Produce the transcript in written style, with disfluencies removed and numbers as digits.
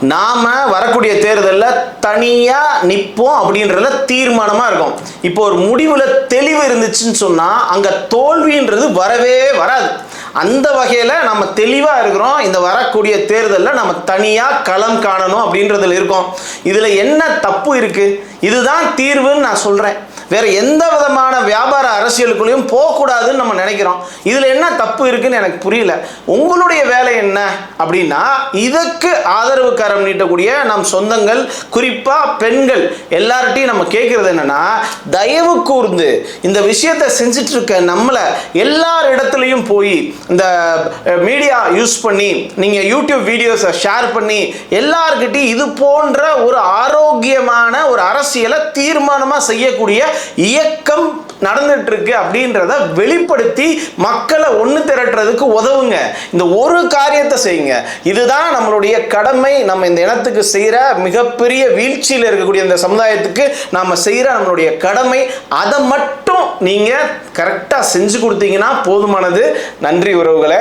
நாம வரக்கூடிய தேர்தலில் தனியா நிற்போம் அப்படின்றதுல தீர்மானமா இருக்கும். இப்போ ஒரு முடிவுல தெளிவு இருந்துச்சுன்னு சொன்னா அங்க தோல்வின்றது வரவே வராது. அந்த வகையில நம்ம தெளிவா இருக்கிறோம். இந்த வரக்கூடிய தேர்தலில் நம்ம தனியா களம் காணணும் அப்படின்றதுல இருக்கோம். இதுல என்ன தப்பு இருக்கு? இதுதான் தீர்வுன்னு நான் சொல்றேன். வேற எந்த விதமான வியாபார அரசியலுக்குள்ளேயும் போகக்கூடாதுன்னு நம்ம நினைக்கிறோம். இதுல என்ன தப்பு இருக்குன்னு எனக்கு புரியல. உங்களுடைய வேலை என்ன அப்படின்னா, இதுக்கு ஆதரவு கரம் நீட்டக்கூடிய நம் சொந்தங்கள், குறிப்பா பெண்கள் எல்லார்ட்டையும் நம்ம கேட்கறது என்னன்னா, தயவு கூர்ந்து இந்த விஷயத்தை செஞ்சுட்டு இருக்க நம்மள எல்லார் இடத்துலையும் போய் இந்த மீடியா யூஸ் பண்ணி நீங்க யூடியூப் வீடியோஸை ஷேர் பண்ணி எல்லார்கிட்டையும் இது போன்ற ஒரு ஆரோக்கியமான ஒரு அரசியலை தீர்மானமா செய்யக்கூடிய இயக்கம் நடந்துட்டு இருக்கு அப்படின்றத வெளிப்படுத்தி மக்களை ஒன்று திரட்டுறதுக்கு உதவுங்க. இந்த ஒரு காரியத்தை செய்யுங்க. இதுதான் நம்மளுடைய கடமை. நம்ம இந்த இனத்துக்கு செய்கிற மிகப்பெரிய வீழ்ச்சியில் இருக்கக்கூடிய இந்த சமுதாயத்துக்கு நாம செய்கிற நம்மளுடைய கடமை. அதை மட்டும் நீங்க கரெக்டாக செஞ்சு கொடுத்தீங்கன்னா போதுமானது. நன்றி உறவுகளே.